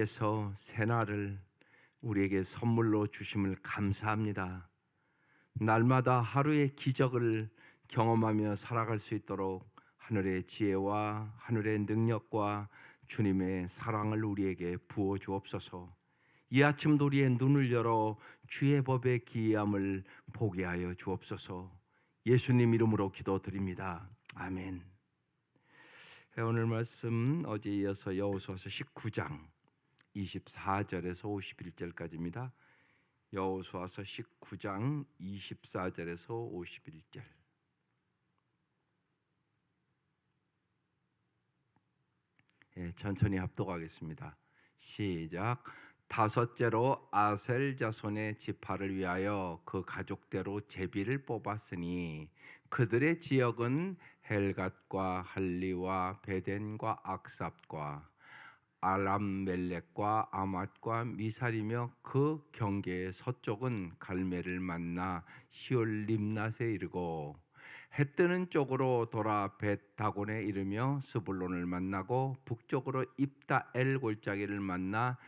께서 새날을 우리에게 선물로 주심을 감사합니다. 날마다 하루의 기적을 경험하며 살아갈 수 있도록 하늘의 지혜와 하늘의 능력과 주님의 사랑을 우리에게 부어 주옵소서. 이 아침도 우리의 눈을 열어 주의 법의 기이함을 보게 하여 주옵소서. 예수님 이름으로 기도드립니다. 아멘. 오늘 말씀 어제 이어서 여호수아서 19장 24절에서 51절까지입니다. 여호수아서 19장 24절에서 51절. 천천히 합독하겠습니다. 시작. 다섯째로 아셀 자손의 지파를 위하여 그 가족대로 제비를 뽑았으니 그들의 지역은 헬갓과 할리와 베덴과 악삽과 알람멜렉과 아맛과 미살이며 그 경계의 서쪽은 갈멜을 만나 시올 림낫에 이르고 해 뜨는 쪽으로 돌아 벳다곤에 이르며 스불론을 만나고 북쪽으로 입다엘 골짜기를 만나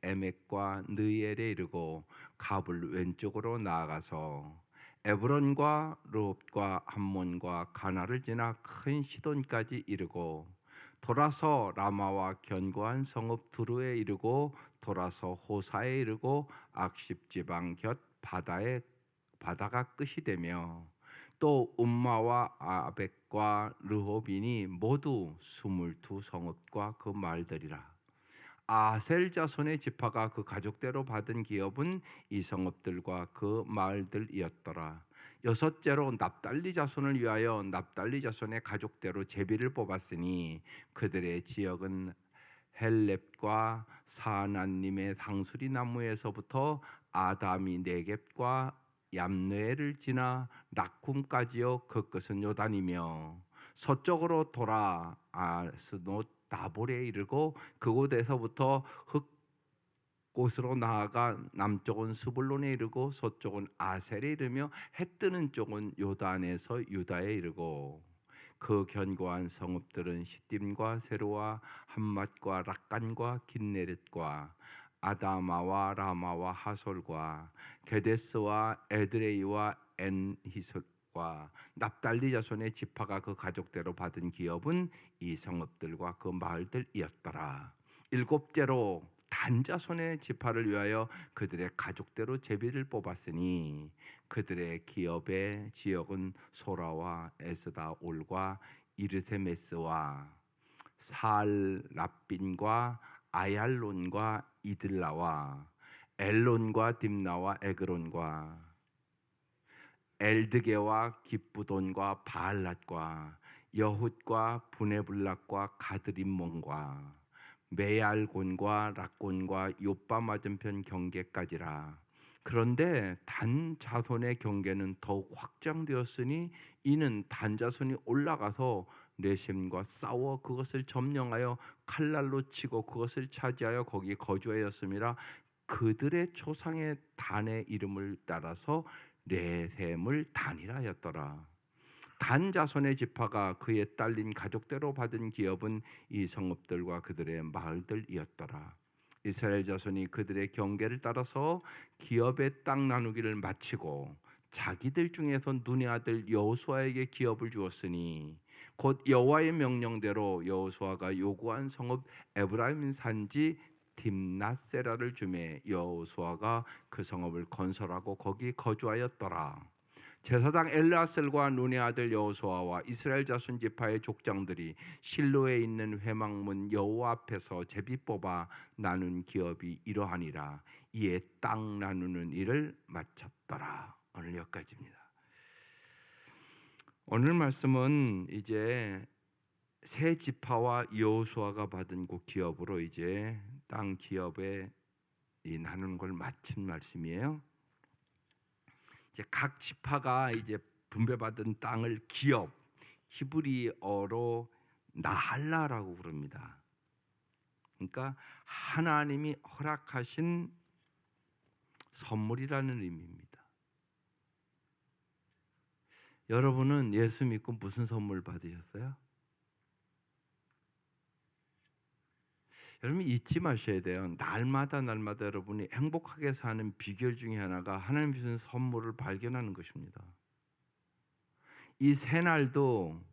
벳에멕과 느엘에 이르고 갑을 왼쪽으로 나아가서 에브론과 르홉과 함몬과 가나를 지나 큰 시돈까지 이르고 돌아서 라마와 견고한 성읍 두루에 이르고 돌아서 호사에 이르고 악십 지방 곁 바다가 끝이 되며 또 음마와 아벡과 르호빈이 모두 22 성읍과 그 말들이라. 아셀 자손의 지파가 그 가족대로 받은 기업은 이 성읍들과 그 마을들이었더라. 여섯째로 납달리 자손을 위하여 납달리 자손의 가족대로 제비를 뽑았으니 그들의 지역은 헬렙과 사나님의 당수리 나무에서부터 아다미 네겝과 얌느에를 지나 락쿰까지요. 그 끝은 요단이며 서쪽으로 돌아 아스노 다볼에 이르고 그곳에서부터 흑곳으로 나아가 남쪽은 스불론에 이르고 서쪽은 아셀에 이르며 해 뜨는 쪽은 요단에서 유다에 이르고 그 견고한 성읍들은 시딤과 세로와 함맛과 락간과 긴네렛과 아다마와 라마와 하솔과 게데스와 에드레이와 엔히솔과 납달리 자손의 지파가 그 가족대로 받은 기업은 이 성읍들과 그 마을들이었더라. 일곱째로 단 자손의 지파를 위하여 그들의 가족대로 제비를 뽑았으니 그들의 기업의 지역은 소라와 에스다올과 이르세메스와 살랍빈과 아얄론과 이들라와 엘론과 딥나와 에그론과 엘드게와 기쁘돈과 바알랏과 여훗과 부네블락과 가드림몬과 메알곤과 락곤과 요빠 맞은편 경계까지라. 그런데 단 자손의 경계는 더욱 확장되었으니 이는 단 자손이 올라가서 레셈과 싸워 그것을 점령하여 칼날로 치고 그것을 차지하여 거기 거주하였음이라. 그들의 조상의 단의 이름을 따라서 레셈을 단이라 하였더라. 단 자손의 지파가 그의 딸린 가족대로 받은 기업은 이 성읍들과 그들의 마을들이었더라. 이스라엘 자손이 그들의 경계를 따라서 기업의 땅 나누기를 마치고 자기들 중에서 눈의 아들 여호수아에게 기업을 주었으니 곧 여호와의 명령대로 여호수아가 요구한 성읍 에브라임 산지 딥낫세라를 주매 여호수아가 그 성읍을 건설하고 거기 거주하였더라. 제사장 엘르아셀과 눈의 아들 여호수아와 이스라엘 자손 지파의 족장들이 실로에 있는 회막문 여호와 앞에서 제비 뽑아 나눈 기업이 이러하니라. 이에 땅 나누는 일을 마쳤더라. 오늘 여기까지입니다. 오늘 말씀은 이제 세 지파와 여호수아가 받은 그 기업으로 이제 땅 기업에 나누는 걸 마친 말씀이에요. 이제 각 지파가 이제 분배받은 땅을 기업, 히브리어로 나할라라고 부릅니다. 그러니까 하나님이 허락하신 선물이라는 의미입니다. 여러분은 예수 믿고 무슨 선물 받으셨어요? 여러분 잊지 마셔야 돼요. 날마다 날마다 여러분이 행복하게 사는 비결 중에 하나가 하나님 주신 선물을 발견하는 것입니다. 이 새날도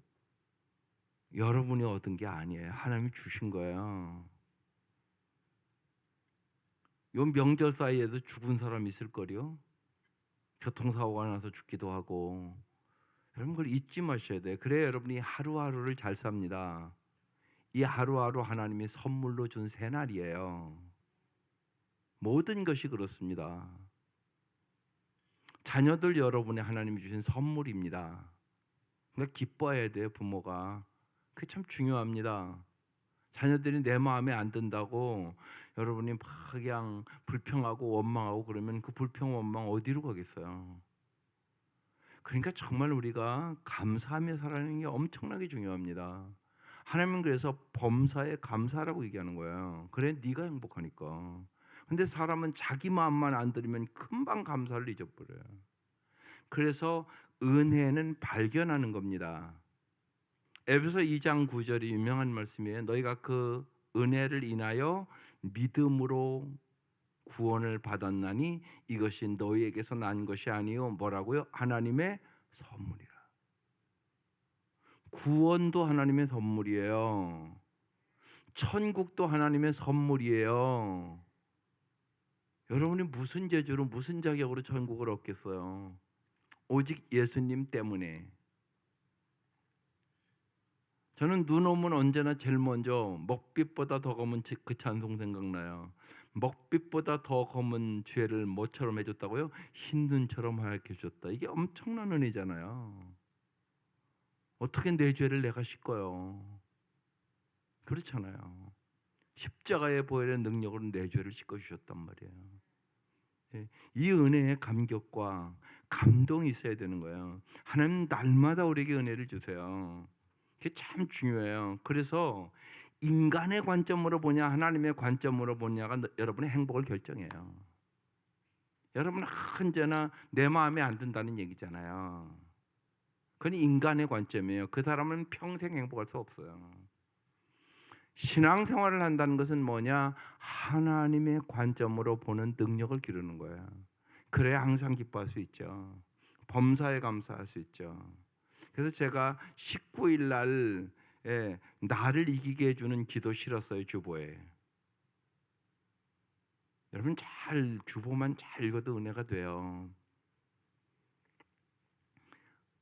여러분이 얻은 게 아니에요. 하나님이 주신 거예요. 요 명절 사이에도 죽은 사람 있을 거요. 교통사고가 나서 죽기도 하고. 여러분 그걸 잊지 마셔야 돼요. 그래야 여러분이 하루하루를 잘 삽니다. 이 하루하루 하나님이 선물로 준 새날이에요. 모든 것이 그렇습니다. 자녀들 여러분의 하나님이 주신 선물입니다. 그러니까 기뻐해야 돼요, 부모가. 그게 참 중요합니다. 자녀들이 내 마음에 안 든다고 여러분이 막 그냥 불평하고 원망하고 그러면 그 불평 원망 어디로 가겠어요. 그러니까 정말 우리가 감사하며 살아가는 게 엄청나게 중요합니다. 하나님은 그래서 범사에 감사라고 얘기하는 거예요. 그래 네가 행복하니까. 근데 사람은 자기 마음만 안 들으면 금방 감사를 잊어버려요. 그래서 은혜는 발견하는 겁니다. 에베소 2장 9절이 유명한 말씀이에요. 너희가 그 은혜를 인하여 믿음으로 구원을 받았나니 이것이 너희에게서 난 것이 아니요 뭐라고요? 하나님의 선물이라. 구원도 하나님의 선물이에요. 천국도 하나님의 선물이에요. 여러분이 무슨 재주로 무슨 자격으로 천국을 얻겠어요? 오직 예수님 때문에. 저는 눈 오면 언제나 제일 먼저 먹빛보다 더 검은 그 찬송 생각나요. 먹빛보다 더 검은 죄를 뭐처럼 해줬다고요? 흰 눈처럼 하얗게 해줬다. 이게 엄청난 은혜잖아요. 어떻게 내 죄를 내가 씻어요? 그렇잖아요. 십자가의 보혈의 능력으로 내 죄를 씻어주셨단 말이에요. 이 은혜의 감격과 감동이 있어야 되는 거예요. 하나님 날마다 우리에게 은혜를 주세요. 그게 참 중요해요. 그래서 인간의 관점으로 보냐 하나님의 관점으로 보냐가 여러분의 행복을 결정해요. 여러분은 언제나 내 마음에 안 든다는 얘기잖아요. 그건 인간의 관점이에요. 그 사람은 평생 행복할 수 없어요. 신앙생활을 한다는 것은 뭐냐? 하나님의 관점으로 보는 능력을 기르는 거예요. 그래야 항상 기뻐할 수 있죠. 범사에 감사할 수 있죠. 그래서 제가 19일 날 나를 이기게 해주는 기도 실었어요. 주보에. 여러분 잘 주보만 잘 읽어도 은혜가 돼요.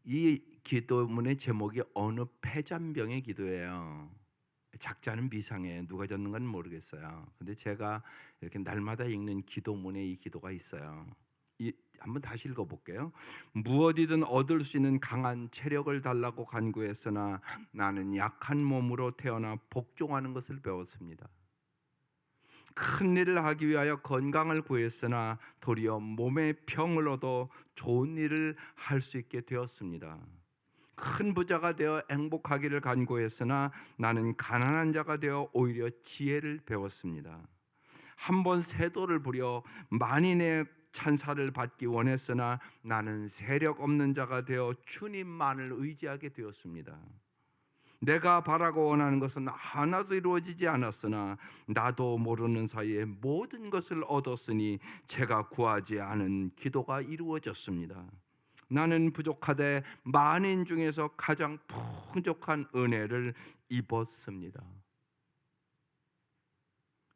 이 기도문의 제목이 어느 폐잔병의 기도예요. 작자는 미상해 누가 졌는가는 모르겠어요. 근데 제가 이렇게 날마다 읽는 기도문에 이 기도가 있어요. 한번 다시 읽어볼게요. 무엇이든 얻을 수 있는 강한 체력을 달라고 간구했으나 나는 약한 몸으로 태어나 복종하는 것을 배웠습니다. 큰 일을 하기 위하여 건강을 구했으나 도리어 몸의 평을 얻어 좋은 일을 할 수 있게 되었습니다. 큰 부자가 되어 행복하기를 간구했으나 나는 가난한 자가 되어 오히려 지혜를 배웠습니다. 한번 세도를 부려 만인의 찬사를 받기 원했으나 나는 세력 없는 자가 되어 주님만을 의지하게 되었습니다. 내가 바라고 원하는 것은 하나도 이루어지지 않았으나 나도 모르는 사이에 모든 것을 얻었으니 제가 구하지 않은 기도가 이루어졌습니다. 나는 부족하되 만인 중에서 가장 풍족한 은혜를 입었습니다.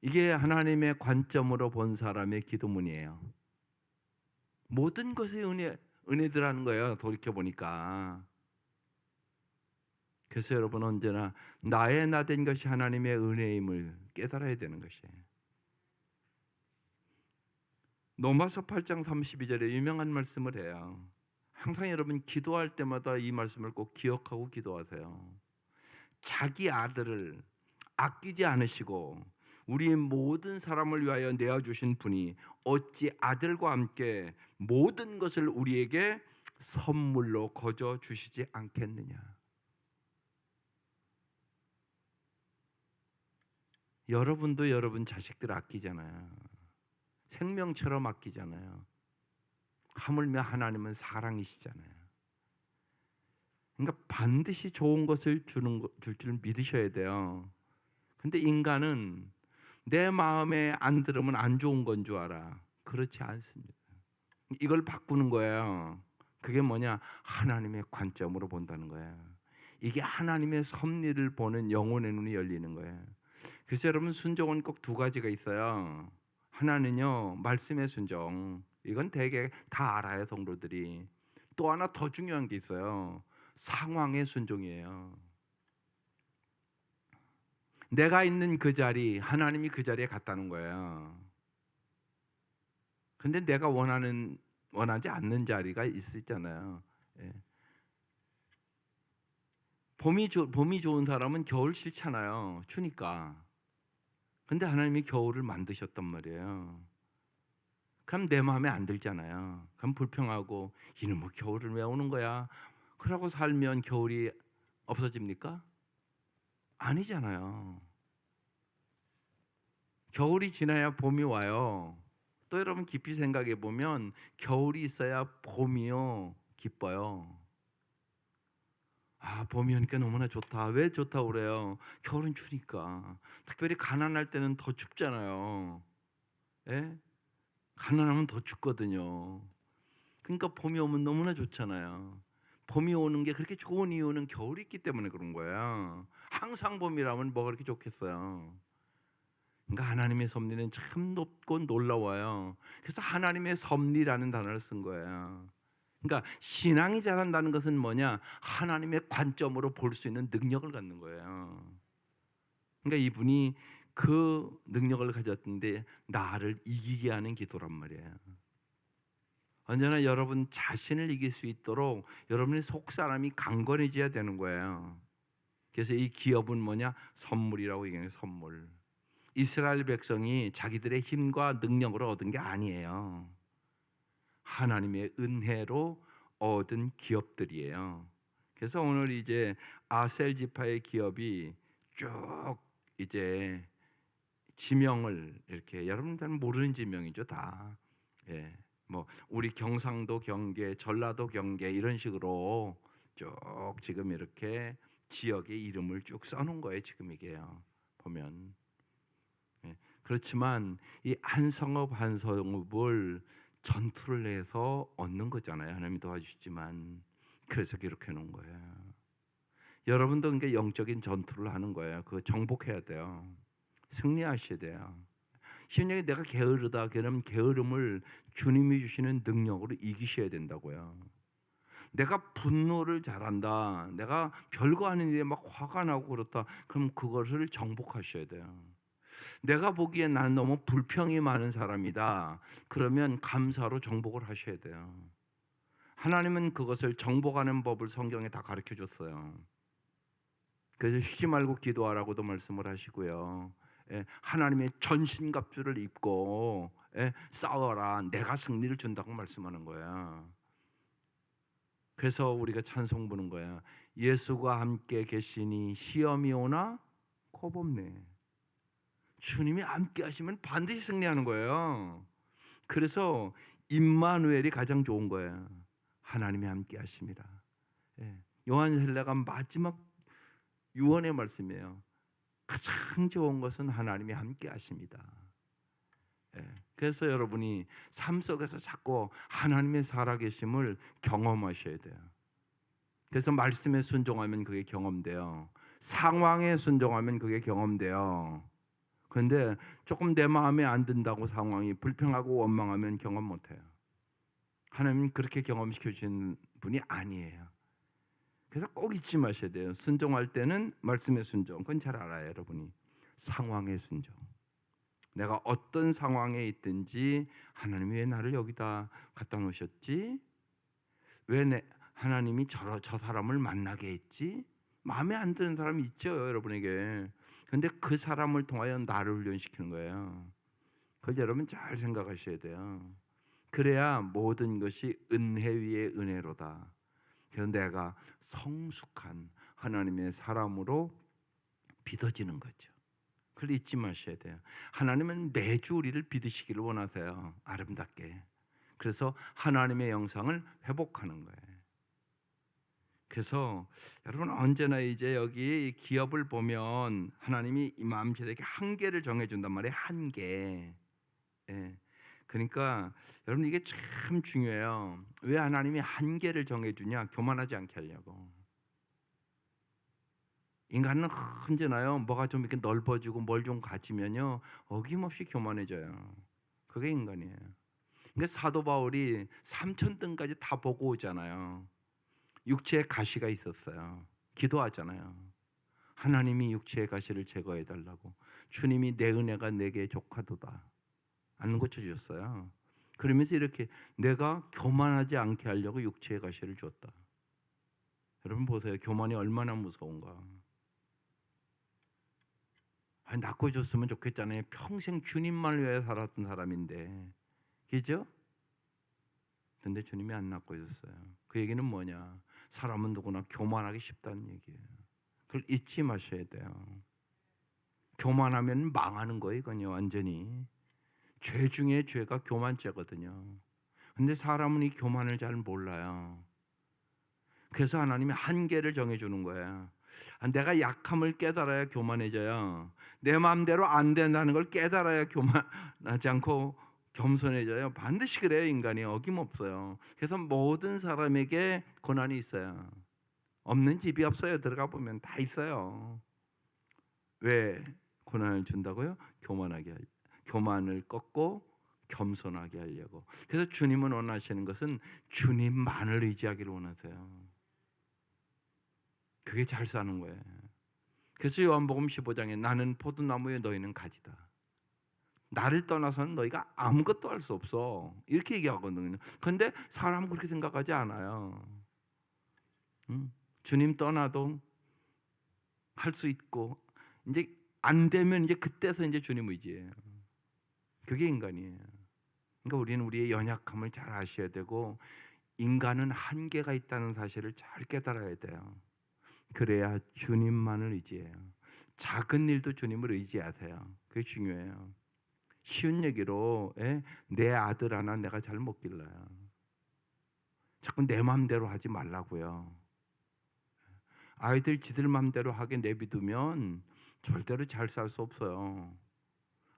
이게 하나님의 관점으로 본 사람의 기도문이에요. 모든 것에 은혜들하는 거예요. 돌이켜 보니까. 그래서 여러분 언제나 나의 나된 것이 하나님의 은혜임을 깨달아야 되는 것이에요. 로마서 8장 32절에 유명한 말씀을 해요. 항상 여러분 기도할 때마다 이 말씀을 꼭 기억하고 기도하세요. 자기 아들을 아끼지 않으시고 우리 모든 사람을 위하여 내어주신 분이 어찌 아들과 함께 모든 것을 우리에게 선물로 거저 주시지 않겠느냐. 여러분도 여러분 자식들 아끼잖아요. 생명처럼 아끼잖아요. 하물며 하나님은 사랑이시잖아요. 그러니까 반드시 좋은 것을 줄 줄 믿으셔야 돼요. 근데 인간은 내 마음에 안 들으면 안 좋은 건 줄 알아. 그렇지 않습니다. 이걸 바꾸는 거예요. 그게 뭐냐? 하나님의 관점으로 본다는 거예요. 이게 하나님의 섭리를 보는 영혼의 눈이 열리는 거예요. 그래서 여러분, 순종은 꼭 두 가지가 있어요. 하나는요, 말씀의 순종. 이건 대개 다 알아요, 성도들이. 또 하나 더 중요한 게 있어요. 상황의 순종이에요. 내가 있는 그 자리, 하나님이 그 자리에 갔다는 거예요. 근데 내가 원하지 않는 자리가 있잖아요. 예. 봄이 좋은 사람은 겨울 싫잖아요. 추니까. 근데 하나님이 겨울을 만드셨단 말이에요. 그럼 내 마음에 안 들잖아요. 그럼 불평하고 이놈의 뭐 겨울을 왜 오는 거야? 그러고 살면 겨울이 없어집니까? 아니잖아요. 겨울이 지나야 봄이 와요. 또 여러분 깊이 생각해 보면 겨울이 있어야 봄이요 기뻐요. 아, 봄이 오니까 너무나 좋다. 왜 좋다고 그래요? 겨울은 추니까. 특별히 가난할 때는 더 춥잖아요. 예? 가난하면 더 춥거든요. 그러니까 봄이 오면 너무나 좋잖아요. 봄이 오는 게 그렇게 좋은 이유는 겨울이 있기 때문에 그런 거예요. 항상 봄이라면 뭐가 그렇게 좋겠어요. 그러니까 하나님의 섭리는 참 높고 놀라워요. 그래서 하나님의 섭리라는 단어를 쓴 거예요. 그러니까 신앙이 자란다는 것은 뭐냐? 하나님의 관점으로 볼 수 있는 능력을 갖는 거예요. 그러니까 이분이 그 능력을 가졌는데 나를 이기게 하는 기도란 말이에요. 언제나 여러분 자신을 이길 수 있도록 여러분의 속사람이 강건해져야 되는 거예요. 그래서 이 기업은 뭐냐? 선물이라고 얘기해요. 선물. 이스라엘 백성이 자기들의 힘과 능력으로 얻은 게 아니에요. 하나님의 은혜로 얻은 기업들이에요. 그래서 오늘 이제 아셀 지파의 기업이 쭉 이제 지명을 이렇게 여러분들은 모르는 지명이죠 다. 예, 뭐 우리 경상도 경계, 전라도 경계 이런 식으로 쭉 지금 이렇게 지역의 이름을 쭉 써놓은 거예요. 지금 이게요. 보면. 예, 그렇지만 이 한 성읍 한 성읍을 전투를 해서 얻는 거잖아요. 하나님이 도와주시지만 그래서 기록해 놓은 거예요. 여러분도 그러니까 영적인 전투를 하는 거예요. 그거 정복해야 돼요. 승리하셔야 돼요. 심령이 내가 게으르다 그러면 게으름을 주님이 주시는 능력으로 이기셔야 된다고요. 내가 분노를 잘한다. 내가 별거 아닌 일에 막 화가 나고 그렇다. 그럼 그것을 정복하셔야 돼요. 내가 보기엔 나는 너무 불평이 많은 사람이다. 그러면 감사로 정복을 하셔야 돼요. 하나님은 그것을 정복하는 법을 성경에 다 가르쳐 줬어요. 그래서 쉬지 말고 기도하라고도 말씀을 하시고요. 예, 하나님의 전신갑주를 입고 싸워라. 내가 승리를 준다고 말씀하는 거야. 그래서 우리가 찬송 부는 거야. 예수가 함께 계시니 시험이 오나 겁없네. 주님이 함께 하시면 반드시 승리하는 거예요. 그래서 임마누엘이 가장 좋은 거예요. 하나님이 함께 하십니다. 예. 요한 헬라가 마지막 유언의 말씀이에요. 가장 좋은 것은 하나님이 함께 하십니다. 예. 그래서 여러분이 삶 속에서 자꾸 하나님의 살아계심을 경험하셔야 돼요. 그래서 말씀에 순종하면 그게 경험돼요. 상황에 순종하면 그게 경험돼요. 그런데 조금 내 마음에 안 든다고 상황이 불평하고 원망하면 경험 못해요. 하나님은 그렇게 경험시켜 주시는 분이 아니에요. 그래서 꼭 잊지 마셔야 돼요. 순종할 때는 말씀의 순종. 그건 잘 알아요, 여러분이. 상황의 순종. 내가 어떤 상황에 있든지 하나님이 왜 나를 여기다 갖다 놓으셨지? 왜 하나님이 저 사람을 만나게 했지? 마음에 안 드는 사람이 있죠, 여러분에게. 근데 그 사람을 통하여 나를 훈련시키는 거예요. 그걸 여러분 잘 생각하셔야 돼요. 그래야 모든 것이 은혜 위에 은혜로다. 그래서 내가 성숙한 하나님의 사람으로 빚어지는 거죠. 그걸 잊지 마셔야 돼요. 하나님은 매주 우리를 빚으시기를 원하세요. 아름답게. 그래서 하나님의 영상을 회복하는 거예요. 그래서 여러분 언제나 이제 여기 기업을 보면 하나님이 이 마음씨에게 한계를 정해준단 말이에요. 한계. 예. 그러니까 여러분 이게 참 중요해요. 왜 하나님이 한계를 정해주냐? 교만하지 않게 하려고. 인간은 언제나요. 뭐가 좀 이렇게 넓어지고 뭘 좀 가지면요 어김없이 교만해져요. 그게 인간이에요. 그러니까 사도 바울이 3,000등까지 다 보고 오잖아요. 육체에 가시가 있었어요. 기도하잖아요. 하나님이 육체의 가시를 제거해 달라고. 주님이 내 은혜가 내게 족하도다. 안 고쳐주셨어요. 그러면서 이렇게 내가 교만하지 않게 하려고 육체의 가시를 줬다. 여러분 보세요. 교만이 얼마나 무서운가. 낳고 줬으면 좋겠잖아요. 평생 주님만을 위해 살았던 사람인데. 그죠? 근데 주님이 안 낳고 있었어요. 그 얘기는 뭐냐? 사람은 누구나 교만하기 쉽다는 얘기예요. 그걸 잊지 마셔야 돼요. 교만하면 망하는 거예요, 이건요, 완전히. 죄 중에 죄가 교만죄거든요. 근데 사람은 이 교만을 잘 몰라요. 그래서 하나님이 한계를 정해주는 거예요. 내가 약함을 깨달아야 교만해져요. 내 마음대로 안 된다는 걸 깨달아야 교만하지 않고 겸손해져요. 반드시 그래요. 인간이 어김없어요. 그래서 모든 사람에게 고난이 있어요. 없는 집이 없어요. 들어가 보면 다 있어요. 왜 고난을 준다고요? 교만을 꺾고 겸손하게 하려고. 그래서 주님은 원하시는 것은 주님만을 의지하기를 원하세요. 그게 잘 사는 거예요. 그래서 요한복음 15장에 나는 포도나무에 너희는 가지다. 나를 떠나서는 너희가 아무것도 할 수 없어. 이렇게 얘기하거든요. 그런데 사람은 그렇게 생각하지 않아요. 주님 떠나도 할 수 있고 이제 안 되면 이제 그때서 이제 주님 의지예요. 그게 인간이에요. 그러니까 우리는 우리의 연약함을 잘 아셔야 되고 인간은 한계가 있다는 사실을 잘 깨달아야 돼요. 그래야 주님만을 의지해요. 작은 일도 주님을 의지하세요. 그게 중요해요. 쉬운 얘기로 내 아들 하나 내가 잘 못 길러요. 자꾸 내 마음대로 하지 말라고요. 아이들 지들 마음대로 하게 내비두면 절대로 잘 살 수 없어요.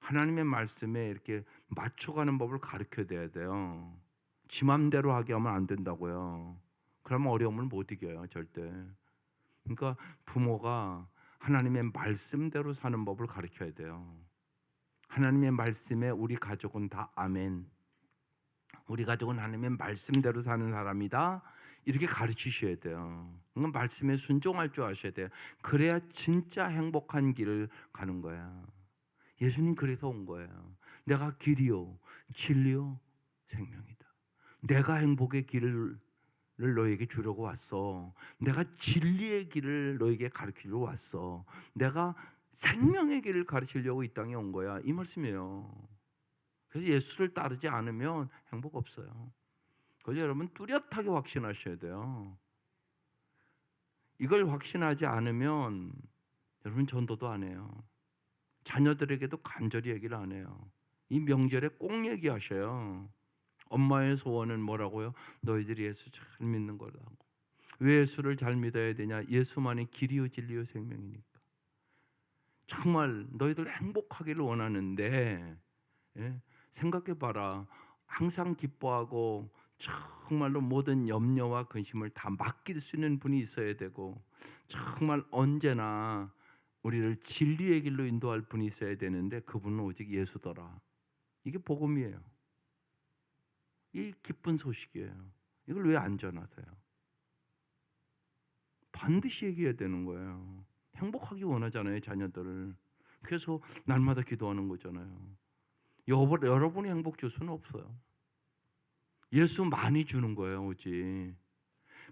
하나님의 말씀에 이렇게 맞춰가는 법을 가르쳐야 돼요. 지 마음대로 하게 하면 안 된다고요. 그러면 어려움을 못 이겨요, 절대. 그러니까 부모가 하나님의 말씀대로 사는 법을 가르쳐야 돼요. 하나님의 말씀에 우리 가족은 다 아멘. 우리 가족은 하나님의 말씀대로 사는 사람이다. 이렇게 가르치셔야 돼요. 그러니까 말씀에 순종할 줄 아셔야 돼요. 그래야 진짜 행복한 길을 가는 거야. 예수님 그래서 온 거예요. 내가 길이요, 진리요, 생명이다. 내가 행복의 길을 너에게 주려고 왔어. 내가 진리의 길을 너에게 가르치려고 왔어. 내가 생명의 길을 가르치려고 이 땅에 온 거야. 이 말씀이에요. 그래서 예수를 따르지 않으면 행복 없어요. 그래서 여러분 뚜렷하게 확신하셔야 돼요. 이걸 확신하지 않으면 여러분 전도도 안 해요. 자녀들에게도 간절히 얘기를 안 해요. 이 명절에 꼭 얘기하셔요. 엄마의 소원은 뭐라고요? 너희들이 예수 잘 믿는 거라고. 왜 예수를 잘 믿어야 되냐? 예수만이 길이요 진리요 생명이니까. 정말 너희들 행복하기를 원하는데 생각해봐라. 항상 기뻐하고 정말로 모든 염려와 근심을 다 맡길 수 있는 분이 있어야 되고 정말 언제나 우리를 진리의 길로 인도할 분이 있어야 되는데 그분은 오직 예수더라. 이게 복음이에요. 이 기쁜 소식이에요. 이걸 왜 안 전하세요? 반드시 얘기해야 되는 거예요. 행복하기 원하잖아요, 자녀들을. 그래서 날마다 기도하는 거잖아요. 여러분이 행복 줄 수는 없어요. 예수 많이 주는 거예요, 오직.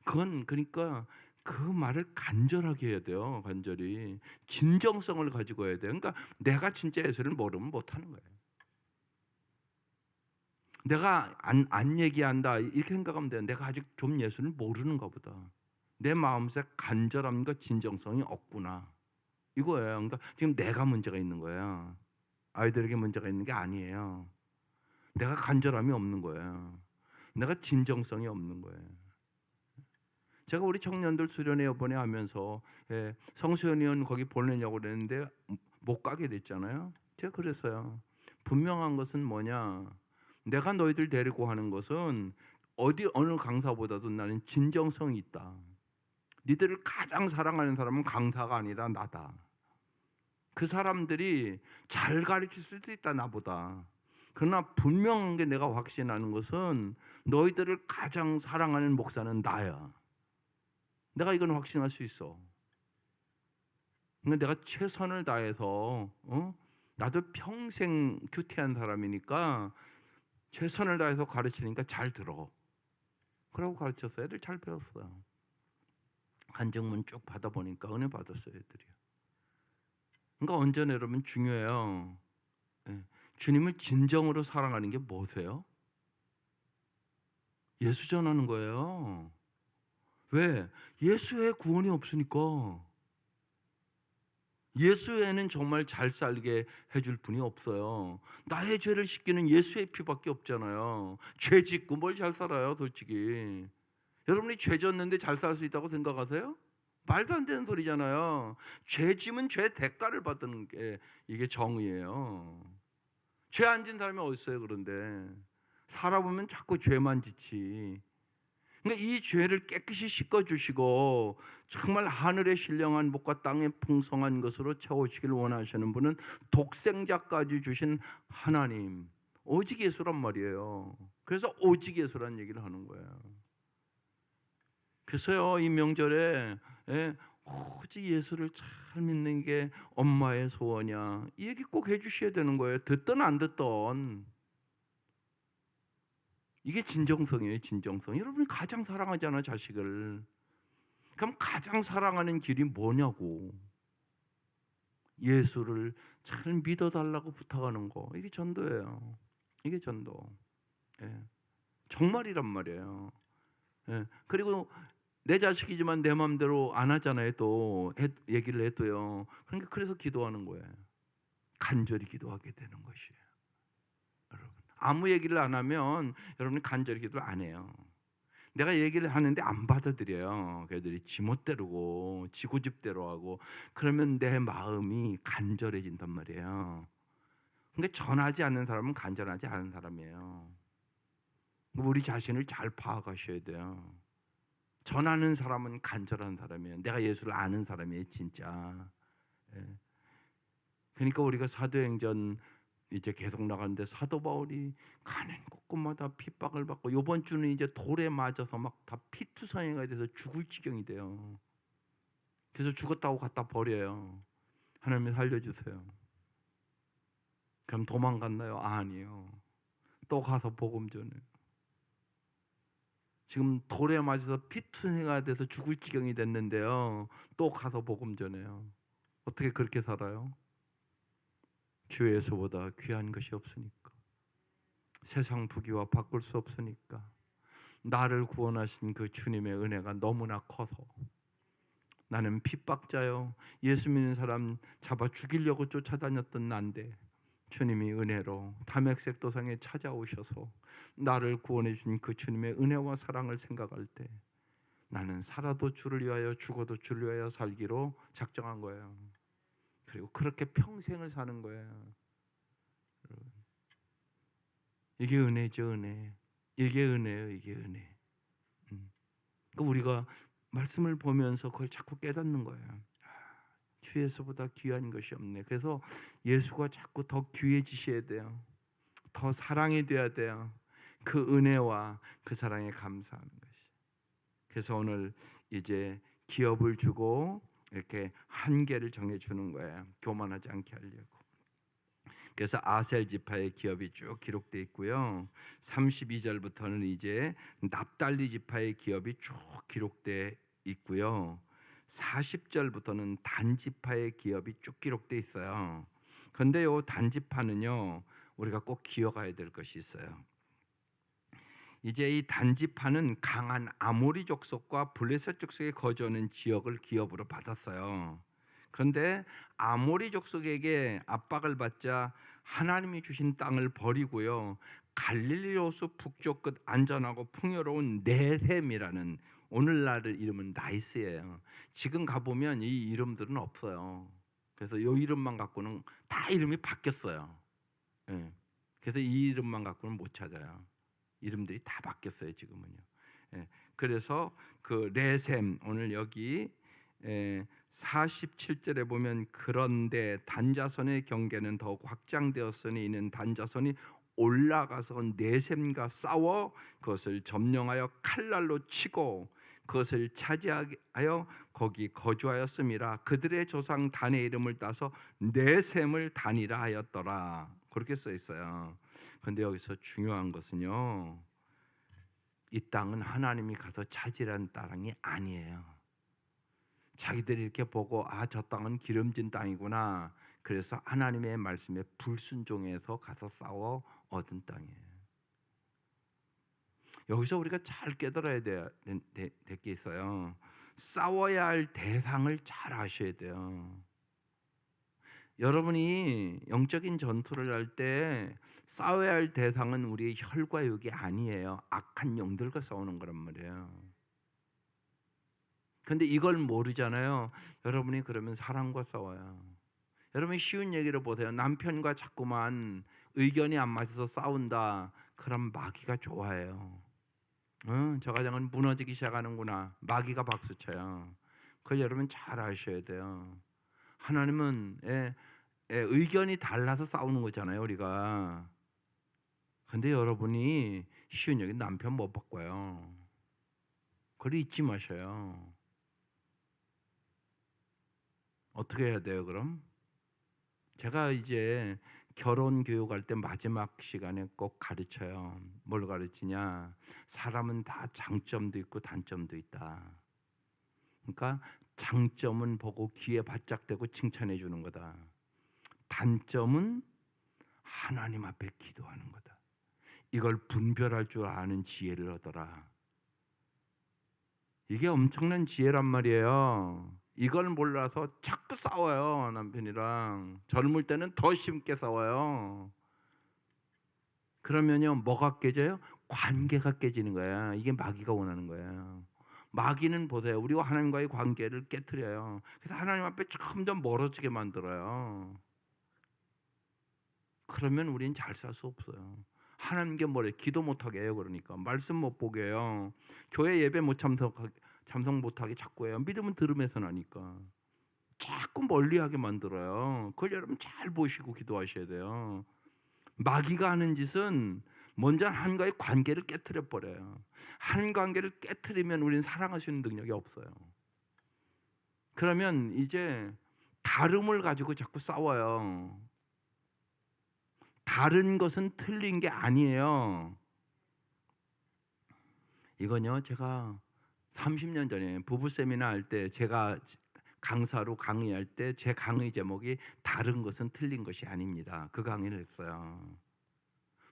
그건 그러니까 그 말을 간절하게 해야 돼요, 간절히. 진정성을 가지고 해야 돼요. 그러니까 내가 진짜 예수를 모르면 못하는 거예요. 내가 안 얘기한다 이렇게 생각하면 돼요. 내가 아직 좀 예수를 모르는가 보다. 내 마음속 간절함과 진정성이 없구나. 이거예요. 그러니까 지금 내가 문제가 있는 거예요. 아이들에게 문제가 있는 게 아니에요. 내가 간절함이 없는 거예요. 내가 진정성이 없는 거예요. 제가 우리 청년들 수련회 이번에 하면서 성수연의원 거기 보내냐고 그랬는데 못 가게 됐잖아요. 제가 그랬어요. 분명한 것은 뭐냐? 내가 너희들 데리고 하는 것은 어느 강사보다도 나는 진정성이 있다. 니들을 가장 사랑하는 사람은 강사가 아니라 나다. 그 사람들이 잘 가르칠 수도 있다 나보다. 그러나 분명한 게 내가 확신하는 것은 너희들을 가장 사랑하는 목사는 나야. 내가 이건 확신할 수 있어. 근데 내가 최선을 다해서 나도 평생 큐티한 사람이니까 최선을 다해서 가르치니까 잘 들어. 그러고 가르쳤어요. 애들 잘 배웠어요. 간증문 쭉 받아보니까 은혜 받았어요, 애들이. 그러니까 언제나 여러분 중요해요. 주님을 진정으로 사랑하는 게 뭐세요? 예수 전하는 거예요. 왜? 예수 외에 구원이 없으니까. 예수 외에는 정말 잘 살게 해줄 분이 없어요. 나의 죄를 씻기는 예수의 피밖에 없잖아요. 죄 짓고 뭘 잘 살아요, 솔직히. 여러분이 죄 졌는데 잘 살 수 있다고 생각하세요? 말도 안 되는 소리잖아요. 죄 지면 죄 대가를 받는 게 이게 정의예요. 죄 안 진 사람이 어디 있어요, 그런데. 살아보면 자꾸 죄만 짓지. 그러니까 이 죄를 깨끗이 씻어주시고 정말 하늘의 신령한 복과 땅의 풍성한 것으로 채워주시길 원하시는 분은 독생자까지 주신 하나님, 오직 예수란 말이에요. 그래서 오직 예수란 얘기를 하는 거예요. 그래서요, 이 명절에 오직 예수를 잘 믿는 게 엄마의 소원이야, 이 얘기 꼭 해주셔야 되는 거예요. 듣든 안 듣든. 이게 진정성이에요, 진정성. 여러분이 가장 사랑하잖아, 자식을. 그럼 가장 사랑하는 길이 뭐냐고. 예수를 잘 믿어달라고 부탁하는 거. 이게 전도예요. 이게 전도. 정말이란 말이에요. 그리고 내 자식이지만 내 마음대로 안 하잖아요. 또 얘기를 해도요. 그러니까 그래서 기도하는 거예요. 간절히 기도하게 되는 것이에요. 여러분, 아무 얘기를 안 하면 여러분이 간절히 기도를 안 해요. 내가 얘기를 하는데 안 받아들여요. 걔들이 지멋대로고 지고집대로 하고, 그러면 내 마음이 간절해진단 말이에요. 근데 전하지 않는 사람은 간절하지 않은 사람이에요. 우리 자신을 잘 파악하셔야 돼요. 전하는 사람은 간절한 사람이에요. 내가 예수를 아는 사람이에요, 진짜. 그러니까 우리가 사도행전 이제 계속 나가는데 사도 바울이 가는 곳곳마다 핍박을 받고, 이번 주는 이제 돌에 맞아서 막 다 피투성이가 돼서 죽을 지경이 돼요. 그래서 죽었다고 갖다 버려요. 하나님 살려주세요. 그럼 도망갔나요? 아니에요. 또 가서 복음 전해요. 지금 돌에 맞아서 피투성이가 돼서 죽을 지경이 됐는데요, 또 가서 복음 전해요. 어떻게 그렇게 살아요? 주 예수보다 귀한 것이 없으니까. 세상 부귀와 바꿀 수 없으니까. 나를 구원하신 그 주님의 은혜가 너무나 커서. 나는 핍박자요, 예수 믿는 사람 잡아 죽이려고 쫓아다녔던 난데 주님이 은혜로 담액색 도상에 찾아오셔서 나를 구원해 주신 그 주님의 은혜와 사랑을 생각할 때 나는 살아도 주를 위하여 죽어도 주를 위하여 살기로 작정한 거예요. 그리고 그렇게 평생을 사는 거예요. 이게 은혜죠, 은혜. 이게 은혜예요, 이게 은혜. 그러니까 우리가 말씀을 보면서 그걸 자꾸 깨닫는 거예요. 주 예수보다 귀한 것이 없네. 그래서 예수가 자꾸 더 귀해지셔야 돼요. 더 사랑이 돼야 돼요. 그 은혜와 그 사랑에 감사하는 것이. 그래서 오늘 이제 기업을 주고 이렇게 한계를 정해주는 거예요. 교만하지 않게 하려고. 그래서 아셀 지파의 기업이 쭉 기록되어 있고요. 32절부터는 이제 납달리 지파의 기업이 쭉 기록되어 있고요. 40절부터는 단 지파의 기업이 쭉 기록되어 있어요. 그런데 이 단 지파는요, 우리가 꼭 기억해야 될 것이 있어요. 이제 이 단 지파는 강한 아모리 족속과 블레셋 족속에 거주하는 지역을 기업으로 받았어요. 그런데 아모리 족속에게 압박을 받자 하나님이 주신 땅을 버리고요, 갈릴리 호수 북쪽 끝 안전하고 풍요로운 네셈이라는 오늘날 이름은 나이스예요. 지금 가보면 이 이름들은 없어요. 그래서 이 이름만 갖고는 다 이름이 바뀌었어요. 예. 그래서 이 이름만 갖고는 못 찾아요. 이름들이 다 바뀌었어요 지금은요. 예. 그래서 그 레셈 오늘 여기 47절에 보면 그런데 단자손의 경계는 더욱 확장되었으니 이는 단자손이 올라가서 네셈과 싸워 그것을 점령하여 칼날로 치고 그것을 차지하여 거기 거주하였음이라. 그들의 조상 단의 이름을 따서 네셈을 단이라 하였더라. 그렇게 써 있어요. 근데 여기서 중요한 것은요, 이 땅은 하나님이 가서 차지한 땅이 아니에요. 자기들이 이렇게 보고 저 땅은 기름진 땅이구나. 그래서 하나님의 말씀에 불순종해서 가서 싸워 얻은 땅이에요. 여기서 우리가 잘 깨달아야 될 게 있어요. 싸워야 할 대상을 잘 아셔야 돼요. 여러분이 영적인 전투를 할 때 싸워야 할 대상은 우리의 혈과 육이 아니에요. 악한 영들과 싸우는 거란 말이에요. 근데 이걸 모르잖아요. 여러분이 그러면 사람과 싸워요. 여러분 쉬운 얘기를 보세요. 남편과 자꾸만 의견이 안 맞아서 싸운다. 그럼 마귀가 좋아해요. 저 가정은 무너지기 시작하는구나. 마귀가 박수쳐요. 그걸 여러분 잘 아셔야 돼요. 하나님은 의견이 달라서 싸우는 거잖아요, 우리가. 근데 여러분이 쉬운 얘기 남편 못 바꿔요. 그걸 잊지 마셔요. 어떻게 해야 돼요, 그럼? 제가 이제 결혼 교육할 때 마지막 시간에 꼭 가르쳐요. 뭘 가르치냐? 사람은 다 장점도 있고 단점도 있다. 그러니까 장점은 보고 귀에 바짝 대고 칭찬해 주는 거다. 단점은 하나님 앞에 기도하는 거다. 이걸 분별할 줄 아는 지혜를 얻어라. 이게 엄청난 지혜란 말이에요. 이걸 몰라서 자꾸 싸워요, 남편이랑. 젊을 때는 더 심게 싸워요. 그러면요, 뭐가 깨져요? 관계가 깨지는 거야. 이게 마귀가 원하는 거예요. 마귀는 보세요, 우리와 하나님과의 관계를 깨트려요. 그래서 하나님 앞에 점점 멀어지게 만들어요. 그러면 우린 잘 살 수 없어요. 하나님께 뭐래? 기도 못하게 해요. 그러니까 말씀 못 보게 해요. 교회 예배 못 참석 못하게 자꾸 해요. 믿음은 들음에서 나니까 자꾸 멀리하게 만들어요. 그걸 여러분 잘 보시고 기도하셔야 돼요. 마귀가 하는 짓은 먼저 하나님과의 관계를 깨트려 버려요. 하나님 관계를 깨트리면 우리는 사랑할 수 있는 능력이 없어요. 그러면 이제 다름을 가지고 자꾸 싸워요. 다른 것은 틀린 게 아니에요. 이건요, 제가 30년 전에 부부 세미나 할 때 제가 강사로 강의할 때 제 강의 제목이 다른 것은 틀린 것이 아닙니다. 그 강의를 했어요.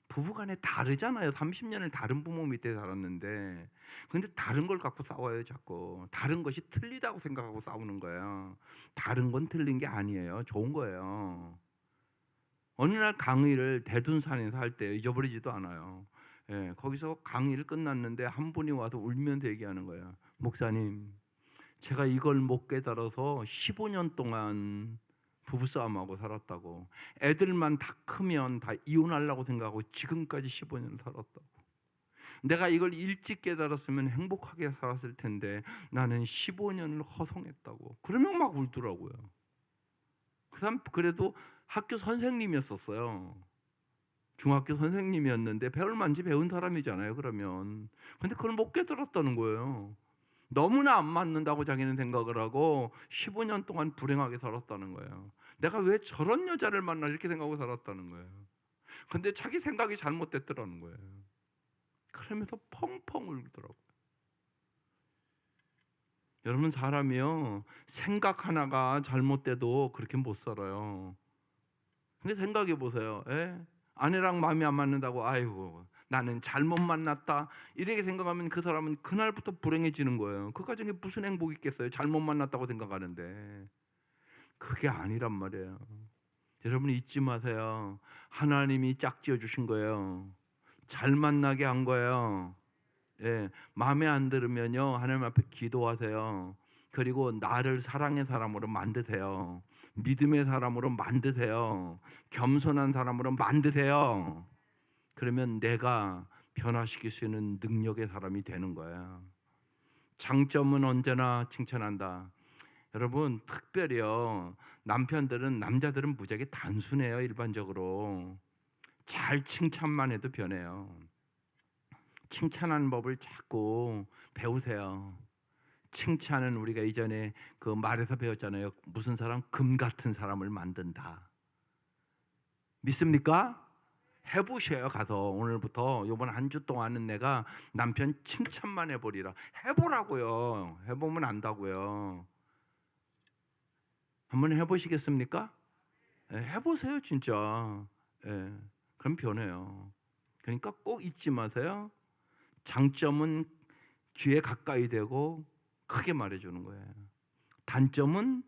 부부간에 다르잖아요. 30년을 다른 부모 밑에 살았는데, 근데 다른 걸 갖고 싸워요 자꾸. 다른 것이 틀리다고 생각하고 싸우는 거예요. 다른 건 틀린 게 아니에요. 좋은 거예요. 어느 날 강의를 대둔산에서 할 때 잊어버리지도 않아요. 거기서 강의를 끝났는데 한 분이 와서 울면서 얘기하는 거예요. 목사님, 제가 이걸 못 깨달아서 15년 동안 부부싸움하고 살았다고. 애들만 다 크면 다 이혼하려고 생각하고 지금까지 15년을 살았다고. 내가 이걸 일찍 깨달았으면 행복하게 살았을 텐데 나는 15년을 허송했다고. 그러면 막 울더라고요. 그 사람 그래도 학교 선생님이었었어요. 중학교 선생님이었는데 배울 만치 배운 사람이잖아요. 그러면 근데 그걸 못 깨달았다는 거예요. 너무나 안 맞는다고 자기는 생각을 하고 15년 동안 불행하게 살았다는 거예요. 내가 왜 저런 여자를 만나 이렇게 생각하고 살았다는 거예요. 근데 자기 생각이 잘못됐더라는 거예요. 그러면서 펑펑 울더라고요. 여러분 사람이요, 생각 하나가 잘못돼도 그렇게 못 살아요. 근데 생각해 보세요. 아내랑 마음이 안 맞는다고 아이고 나는 잘못 만났다 이렇게 생각하면 그 사람은 그날부터 불행해지는 거예요. 그 가정에 무슨 행복이 있겠어요? 잘못 만났다고 생각하는데. 그게 아니란 말이에요. 여러분 잊지 마세요. 하나님이 짝지어 주신 거예요. 잘 만나게 한 거예요. 예, 마음에 안 들으면요 하나님 앞에 기도하세요. 그리고 나를 사랑의 사람으로 만드세요. 믿음의 사람으로 만드세요. 겸손한 사람으로 만드세요. 그러면 내가 변화시킬 수 있는 능력의 사람이 되는 거야. 장점은 언제나 칭찬한다. 여러분 특별히요 남자들은 무지하게 단순해요. 일반적으로 잘 칭찬만 해도 변해요. 칭찬하는 법을 자꾸 배우세요. 칭찬은 우리가 이전에 그 말에서 배웠잖아요. 무슨 사람? 금 같은 사람을 만든다. 믿습니까? 해보셔요. 가서 오늘부터 이번 한 주 동안은 내가 남편 칭찬만 해보리라. 해보라고요. 해보면 안다고요. 한번 해보시겠습니까? 예, 해보세요 진짜. 예, 그럼 변해요. 그러니까 꼭 잊지 마세요. 장점은 귀에 가까이 대고 크게 말해주는 거예요. 단점은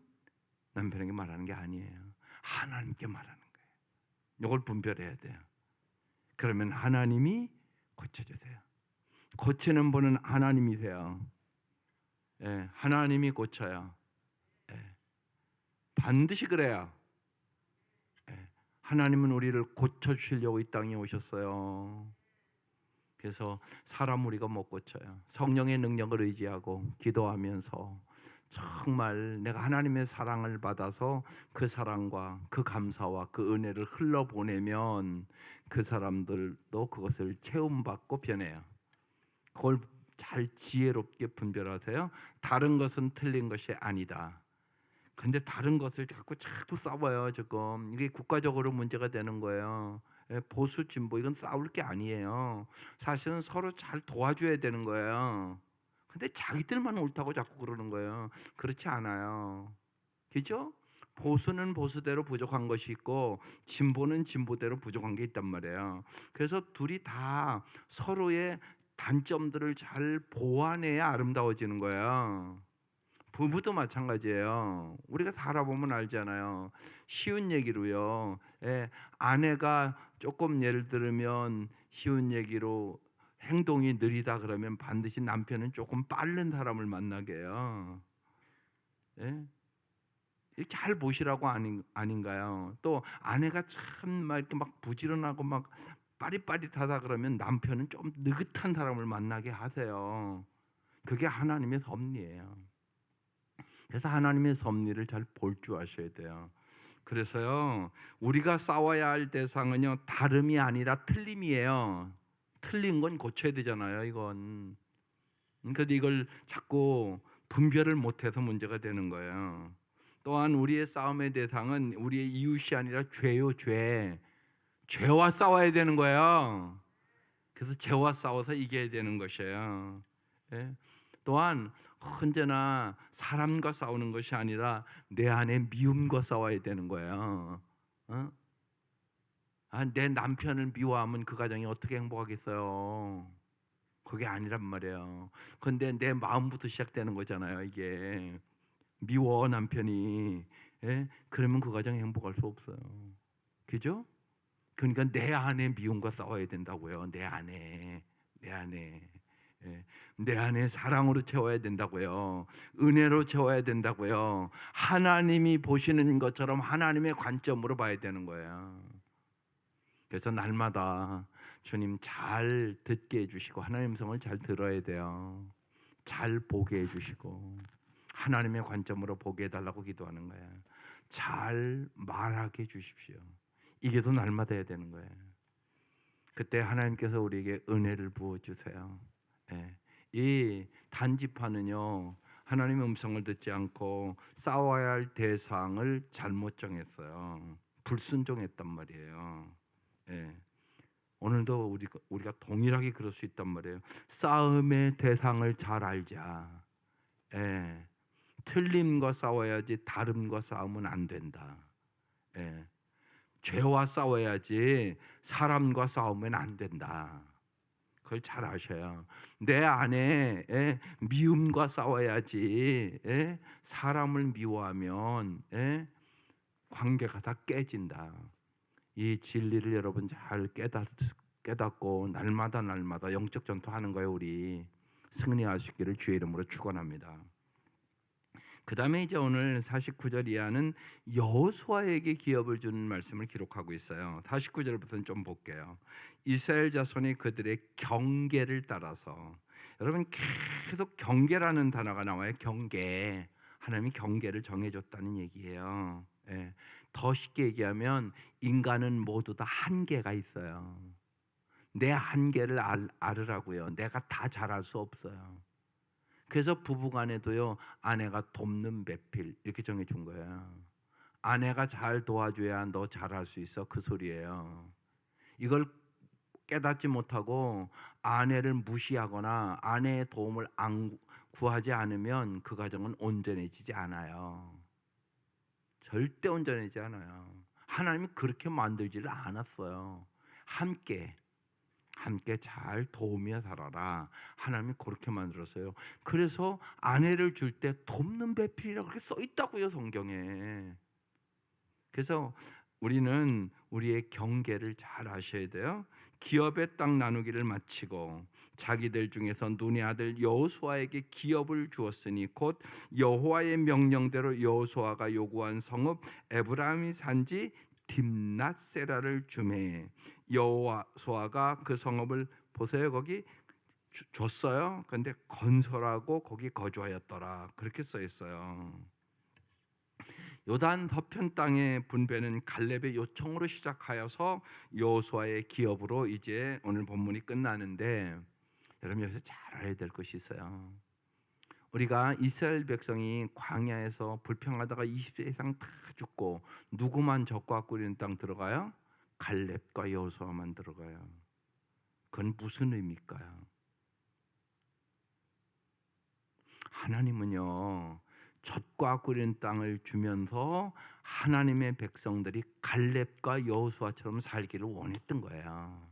남편에게 말하는 게 아니에요. 하나님께 말하는 거예요. 이걸 분별해야 돼요. 그러면 하나님이 고쳐주세요. 고치는 분은 하나님이세요. 예, 하나님이 고쳐요. 예, 반드시 그래요. 예, 하나님은 우리를 고쳐주시려고 이 땅에 오셨어요. 그래서 사람 우리가 못 고쳐요. 성령의 능력을 의지하고 기도하면서 정말 내가 하나님의 사랑을 받아서 그 사랑과 그 감사와 그 은혜를 흘러보내면 그 사람들도 그것을 체험받고 변해요. 그걸 잘 지혜롭게 분별하세요. 다른 것은 틀린 것이 아니다. 근데 다른 것을 자꾸 싸워요. 지금 이게 국가적으로 문제가 되는 거예요. 예, 보수 진보 이건 싸울 게 아니에요. 사실은 서로 잘 도와줘야 되는 거예요. 근데 자기들만 옳다고 자꾸 그러는 거예요. 그렇지 않아요. 그죠? 보수는 보수대로 부족한 것이 있고 진보는 진보대로 부족한 게 있단 말이에요. 그래서 둘이 다 서로의 단점들을 잘 보완해야 아름다워지는 거예요. 부부도 마찬가지예요. 우리가 살아보면 알잖아요. 쉬운 얘기로요. 예, 아내가 조금 예를 들면 쉬운 얘기로 행동이 느리다 그러면 반드시 남편은 조금 빠른 사람을 만나게 해요. 예? 잘 보시라고 아닌가요? 또 아내가 참 막 이렇게 막 부지런하고 막 빠릿빠릿하다 그러면 남편은 좀 느긋한 사람을 만나게 하세요. 그게 하나님의 섭리예요. 그래서 하나님의 섭리를 잘 볼 줄 아셔야 돼요. 그래서요 우리가 싸워야 할 대상은요 다름이 아니라 틀림이에요. 틀린 건 고쳐야 되잖아요. 이건. 그런데 이걸 자꾸 분별을 못해서 문제가 되는 거예요. 또한 우리의 싸움의 대상은 우리의 이웃이 아니라 죄요, 죄. 죄와 싸워야 되는 거예요. 그래서 죄와 싸워서 이겨야 되는 것이에요. 예? 또한 언제나 사람과 싸우는 것이 아니라 내 안에 미움과 싸워야 되는 거예요. 어? 내 남편을 미워하면 그 가정이 어떻게 행복하겠어요? 그게 아니란 말이에요. 근데 내 마음부터 시작되는 거잖아요. 이게 미워 남편이. 예? 그러면 그 가정 행복할 수 없어요. 그죠? 그러니까 내 안에 미움과 싸워야 된다고요. 내 안에. 예. 내 안에 사랑으로 채워야 된다고요. 은혜로 채워야 된다고요. 하나님이 보시는 것처럼 하나님의 관점으로 봐야 되는 거예요. 그래서 날마다 주님 잘 듣게 해주시고 하나님 성을 잘 들어야 돼요. 잘 보게 해주시고 하나님의 관점으로 보게 해달라고 기도하는 거예요. 잘 말하게 해주십시오. 이게 더 날마다 해야 되는 거예요. 그때 하나님께서 우리에게 은혜를 부어주세요. 예. 이 단지파는요 하나님의 음성을 듣지 않고 싸워야 할 대상을 잘못 정했어요. 불순종했단 말이에요. 예. 오늘도 우리가 동일하게 그럴 수 있단 말이에요. 싸움의 대상을 잘 알자. 예. 틀림과 싸워야지 다름과 싸우면 안 된다. 예. 죄와 싸워야지 사람과 싸우면 안 된다. 그걸 잘 아셔야. 내 안에 미움과 싸워야지. 사람을 미워하면 관계가 다 깨진다. 이 진리를 여러분 잘 깨닫고 날마다 영적 전투하는 거예요. 우리 승리할 수 있기를 주의 이름으로 축원합니다. 그 다음에 이제 오늘 49절 이하는 여호수아에게 기업을 준 말씀을 기록하고 있어요. 49절부터는 좀 볼게요. 이스라엘 자손이 그들의 경계를 따라서, 여러분 계속 경계라는 단어가 나와요. 경계. 하나님이 경계를 정해줬다는 얘기예요. 예. 더 쉽게 얘기하면 인간은 모두 다 한계가 있어요. 내 한계를 알으라고요. 내가 다 잘할 수 없어요. 그래서 부부간에도요, 아내가 돕는 배필 이렇게 정해준 거예요. 아내가 잘 도와줘야 너 잘할 수 있어, 그 소리예요. 이걸 깨닫지 못하고 아내를 무시하거나 아내의 도움을 안 구하지 않으면 그 가정은 온전해지지 않아요. 절대 온전해지지 않아요. 하나님이 그렇게 만들지를 않았어요. 함께 잘 도우며 살아라. 하나님이 그렇게 만들었어요. 그래서 아내를 줄 때 돕는 배필이라고 그렇게 써 있다고요, 성경에. 그래서 우리는 우리의 경계를 잘 아셔야 돼요. 기업의 땅 나누기를 마치고 자기들 중에서 눈의 아들 여호수아에게 기업을 주었으니 곧 여호와의 명령대로 여호수아가 요구한 성읍 에브라임이 산지 딥낫세라를 주매 여호수아가 그 성읍을 보세요. 거기 줬어요. 그런데 건설하고 거기 거주하였더라. 그렇게 써 있어요. 요단 서편 땅의 분배는 갈렙의 요청으로 시작하여서 여호수아의 기업으로 이제 오늘 본문이 끝나는데, 여러분 여기서 잘 알아야 될 것이 있어요. 우리가 이스라엘 백성이 광야에서 불평하다가 20세 이상 다 죽고 누구만 적과 꾸리는 땅 들어가요? 갈렙과 여호수아만 들어가요. 그건 무슨 의미일까요? 하나님은요, 젖과 끓는 땅을 주면서 하나님의 백성들이 갈렙과 여호수아처럼 살기를 원했던 거예요.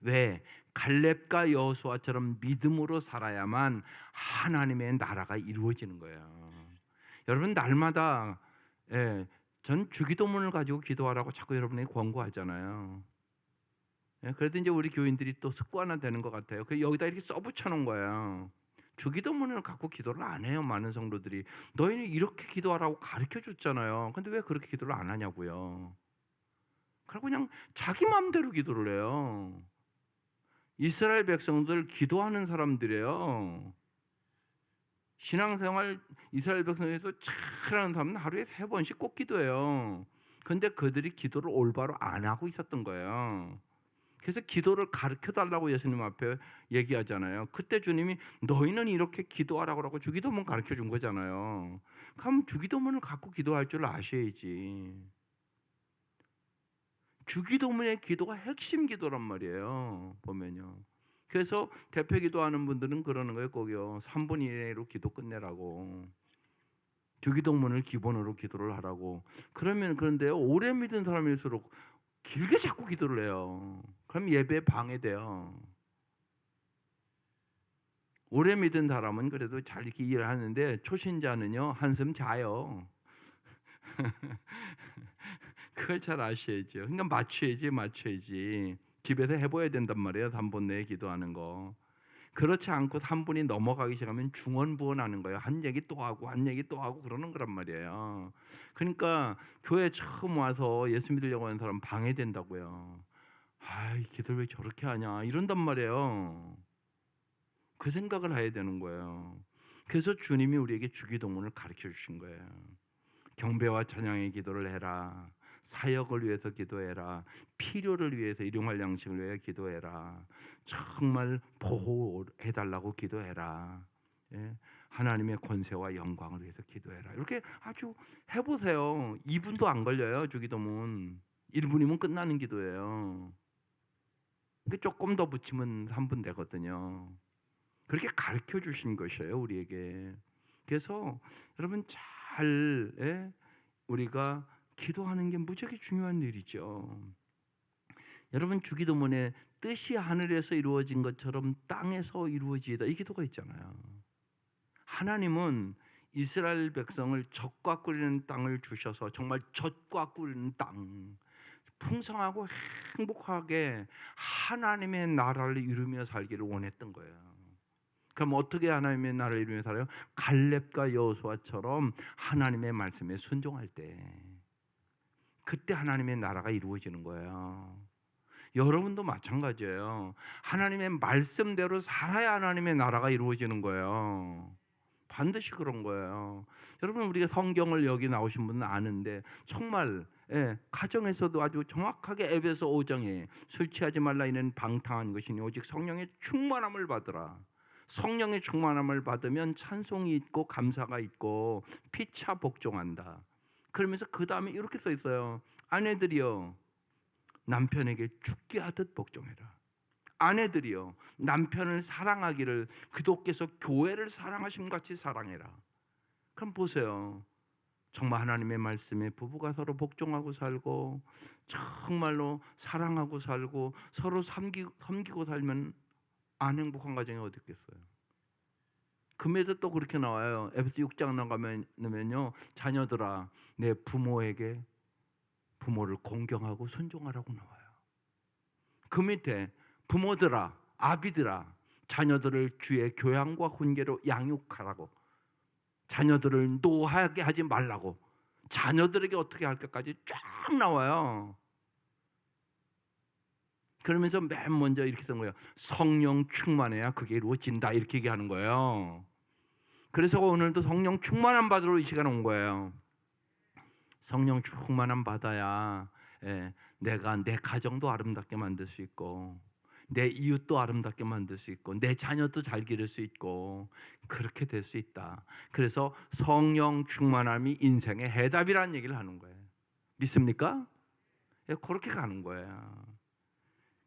왜? 갈렙과 여호수아처럼 믿음으로 살아야만 하나님의 나라가 이루어지는 거예요. 여러분 날마다 전 주기도문을 가지고 기도하라고 자꾸 여러분에게 권고하잖아요. 그래도 이제 우리 교인들이 또 습관화되는 것 같아요. 그 여기다 이렇게 써붙여 놓은 거예요. 주기도문을 갖고 기도를 안 해요. 많은 성도들이 너희는 이렇게 기도하라고 가르쳐 줬잖아요. 근데 왜 그렇게 기도를 안 하냐고요. 그리고 그냥 자기 마음대로 기도를 해요. 이스라엘 백성들 기도하는 사람들이에요. 신앙생활 이스라엘 백성에서 잘하는 사람은 하루에 3번씩 꼭 기도해요. 그런데 그들이 기도를 올바로 안 하고 있었던 거예요. 그래서 기도를 가르쳐 달라고 예수님 앞에 얘기하잖아요. 그때 주님이 너희는 이렇게 기도하라고 주기도문 가르쳐 준 거잖아요. 그럼 주기도문을 갖고 기도할 줄 아셔야지. 주기도문의 기도가 핵심 기도란 말이에요. 보면요. 그래서 대표 기도하는 분들은 그러는 거예요. 꼭요. 3분 이내로 기도 끝내라고. 주기도문을 기본으로 기도를 하라고. 그런데요. 오래 믿은 사람일수록 길게 자꾸 기도를 해요. 그럼 예배에 방해돼요. 오래 믿은 사람은 그래도 잘 이렇게 이해를 하는데 초신자는요 한숨 자요. 그걸 잘 아셔야죠. 그러니까 맞춰야지. 집에서 해봐야 된단 말이에요. 3분 내에 기도하는 거. 그렇지 않고 3분이 넘어가기 시작하면 중언부언하는 거예요. 한 얘기 또 하고 한 얘기 또 하고 그러는 거란 말이에요. 그러니까 교회 처음 와서 예수 믿으려고 하는 사람 방해된다고요. 아, 기도를 왜 저렇게 하냐 이런단 말이에요. 그 생각을 해야 되는 거예요. 그래서 주님이 우리에게 주기도문을 가르쳐 주신 거예요. 경배와 찬양의 기도를 해라. 사역을 위해서 기도해라. 필요를 위해서 일용할 양식을 위해 기도해라. 정말 보호해달라고 기도해라. 하나님의 권세와 영광을 위해서 기도해라. 이렇게 아주 해보세요. 2분도 안 걸려요. 주기도문 1분이면 끝나는 기도예요. 조금 더 붙이면 3분 되거든요. 그렇게 가르쳐 주신 것이에요, 우리에게. 그래서 여러분 잘 우리가 기도하는 게 무지하게 중요한 일이죠. 여러분 주기도문에 뜻이 하늘에서 이루어진 것처럼 땅에서 이루어지다 이 기도가 있잖아요. 하나님은 이스라엘 백성을 젖과 끓이는 땅을 주셔서 정말 젖과 끓이는 땅, 풍성하고 행복하게 하나님의 나라를 이루며 살기를 원했던 거예요. 그럼 어떻게 하나님의 나라를 이루며 살아요? 갈렙과 여호수아처럼 하나님의 말씀에 순종할 때, 그때 하나님의 나라가 이루어지는 거예요. 여러분도 마찬가지예요. 하나님의 말씀대로 살아야 하나님의 나라가 이루어지는 거예요. 반드시 그런 거예요. 여러분, 우리가 성경을 여기 나오신 분은 아는데 정말 가정에서도 아주 정확하게 에베소 5장에 술 취하지 말라 이는 방탕한 것이니 오직 성령의 충만함을 받으라. 성령의 충만함을 받으면 찬송이 있고 감사가 있고 피차 복종한다. 그러면서 그 다음에 이렇게 써 있어요. 아내들이여 남편에게 죽게 하듯 복종해라. 아내들이여 남편을 사랑하기를 그도께서 교회를 사랑하심 같이 사랑해라. 그럼 보세요. 정말 하나님의 말씀에 부부가 서로 복종하고 살고 정말로 사랑하고 살고 서로 섬기고 살면 안 행복한 가정이 어디 있겠어요? 금에도 또 그렇게 나와요. 에베소 6장 나가면요, 자녀들아 내 부모에게 부모를 공경하고 순종하라고 나와요. 그 밑에 부모들아 아비들아 자녀들을 주의 교양과 훈계로 양육하라고, 자녀들을 노하게 하지 말라고, 자녀들에게 어떻게 할 것까지 쫙 나와요. 그러면서 맨 먼저 이렇게 쓴 거예요. 성령 충만해야 그게 이루어진다, 이렇게 얘기하는 거예요. 그래서 오늘도 성령 충만함 받으러 이 시간 온 거예요. 성령 충만함 받아야 내가 내 가정도 아름답게 만들 수 있고 내 이웃도 아름답게 만들 수 있고 내 자녀도 잘 기를 수 있고 그렇게 될 수 있다. 그래서 성령 충만함이 인생의 해답이라는 얘기를 하는 거예요. 믿습니까? 그렇게 가는 거예요.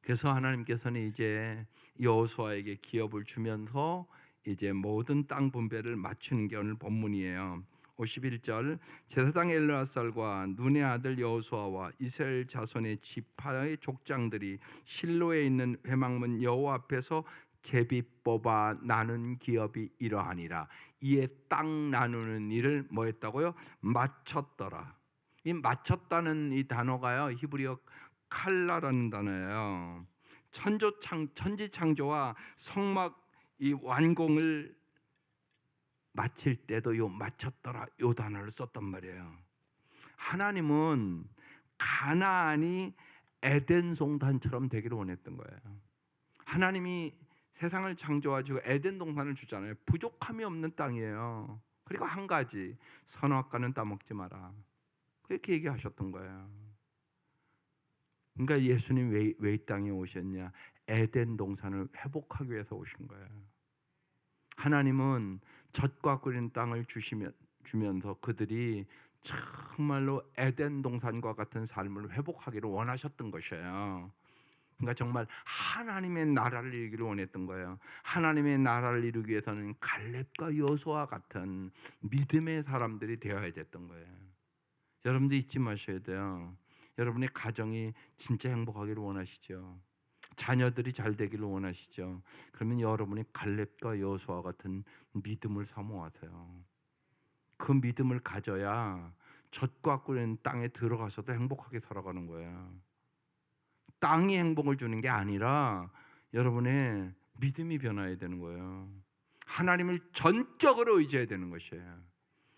그래서 하나님께서는 이제 여호수아에게 기업을 주면서 이제 모든 땅 분배를 맞추는 게 오늘 본문이에요. 51절 제사장 엘르아살과 눈의 아들 여호수아와 이스라엘 자손의 지파의 족장들이 실로에 있는 회막문 여호와 앞에서 제비 뽑아 나눈 기업이 이러하니라. 이에 땅 나누는 일을 뭐 했다고요? 마쳤더라. 이 마쳤다는 이 단어가요, 히브리어 칼라라는 단어예요. 천지창조와 성막 이 완공을 마칠 때도 요 마쳤더라 요 단어를 썼단 말이에요. 하나님은 가나안이 에덴 동산처럼 되기를 원했던 거예요. 하나님이 세상을 창조하시고 에덴 동산을 주잖아요. 부족함이 없는 땅이에요. 그리고 한 가지, 선악과는 따먹지 마라. 그렇게 얘기하셨던 거예요. 그러니까 예수님 왜 이 땅에 오셨냐? 에덴 동산을 회복하기 위해서 오신 거예요. 하나님은 젖과 끓는 땅을 주면서 그들이 정말로 에덴 동산과 같은 삶을 회복하기를 원하셨던 것이에요. 그러니까 정말 하나님의 나라를 이루기를 원했던 거예요. 하나님의 나라를 이루기 위해서는 갈렙과 여호수아 같은 믿음의 사람들이 되어야 됐던 거예요. 여러분도 잊지 마셔야 돼요. 여러분의 가정이 진짜 행복하기를 원하시죠. 자녀들이 잘 되기를 원하시죠. 그러면 여러분이 갈렙과 여호수아 같은 믿음을 사모하세요. 그 믿음을 가져야 젖과 꿀은 땅에 들어가서도 행복하게 살아가는 거예요. 땅이 행복을 주는 게 아니라 여러분의 믿음이 변화해야 되는 거예요. 하나님을 전적으로 의지해야 되는 것이에요.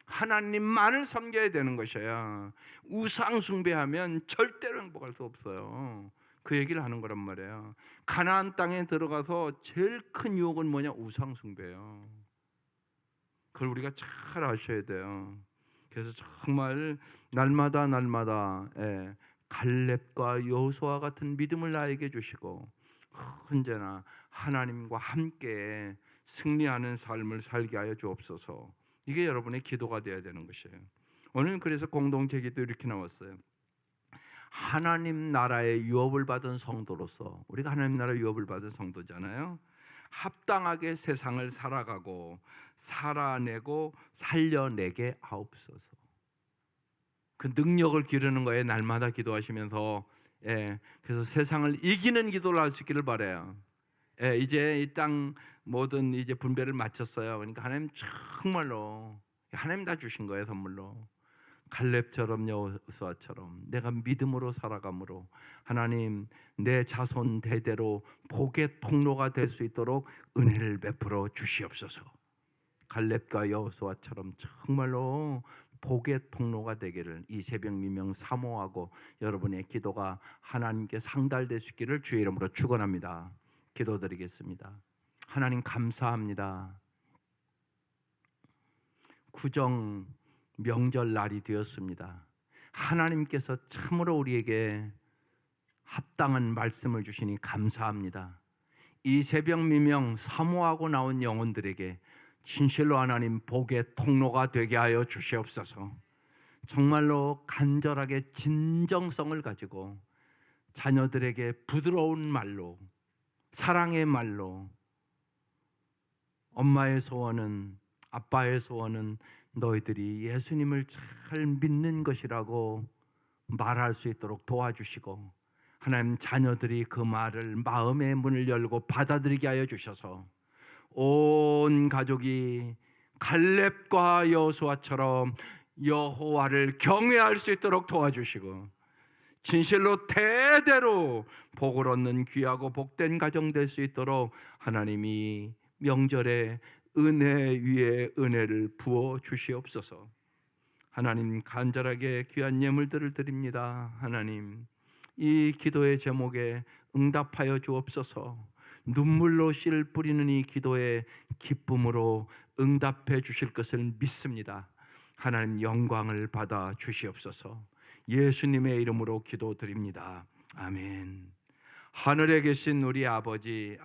하나님만을 섬겨야 되는 것이에요. 우상 숭배하면 절대로 행복할 수 없어요. 그 얘기를 하는 거란 말이에요. 가나안 땅에 들어가서 제일 큰 유혹은 뭐냐? 우상 숭배예요. 그걸 우리가 잘 아셔야 돼요. 그래서 정말 날마다 갈렙과 여호수아 같은 믿음을 나에게 주시고 언제나 하나님과 함께 승리하는 삶을 살게 하여 주옵소서. 이게 여러분의 기도가 되어야 되는 것이에요. 오늘 그래서 공동체 기도 이렇게 나왔어요. 하나님 나라의 유업을 받은 성도로서, 우리가 하나님 나라 유업을 받은 성도잖아요. 합당하게 세상을 살아가고 살아내고 살려내게 하옵소서. 그 능력을 기르는 거에 날마다 기도하시면서 그래서 세상을 이기는 기도를 할 수 있기를 바라요. 이제 이 땅 모든 이제 분배를 마쳤어요. 그러니까 하나님 정말로 하나님 다 주신 거예요, 선물로. 갈렙처럼 여호수아처럼 내가 믿음으로 살아감으로 하나님 내 자손 대대로 복의 통로가 될 수 있도록 은혜를 베풀어 주시옵소서. 갈렙과 여호수아처럼 정말로 복의 통로가 되기를 이 새벽 미명 사모하고 여러분의 기도가 하나님께 상달될 수 있기를 주의 이름으로 축원합니다. 기도드리겠습니다. 하나님 감사합니다. 구정 명절 날이 되었습니다. 하나님께서 참으로 우리에게 합당한 말씀을 주시니 감사합니다. 이 새벽 미명 사모하고 나온 영혼들에게 진실로 하나님 복의 통로가 되게 하여 주시옵소서. 정말로 간절하게 진정성을 가지고 자녀들에게 부드러운 말로, 사랑의 말로, 엄마의 소원은, 아빠의 소원은 너희들이 예수님을 잘 믿는 것이라고 말할 수 있도록 도와주시고, 하나님 자녀들이 그 말을 마음의 문을 열고 받아들이게 하여 주셔서 온 가족이 갈렙과 여호수아처럼 여호와를 경외할 수 있도록 도와주시고, 진실로 대대로 복을 얻는 귀하고 복된 가정 될 수 있도록 하나님이 명절에 은혜 위에 은혜를 부어 주시옵소서. 하나님 간절하게 귀한 예물들을 드립니다. 하나님 이 기도의 제목에 응답하여 주옵소서. 눈물로 씨를 뿌리는 이 기도에 기쁨으로 응답해 주실 것을 믿습니다. 하나님 영광을 받아 주시옵소서. 예수님의 이름으로 기도드립니다. 아멘. 하늘에 계신 우리 아버지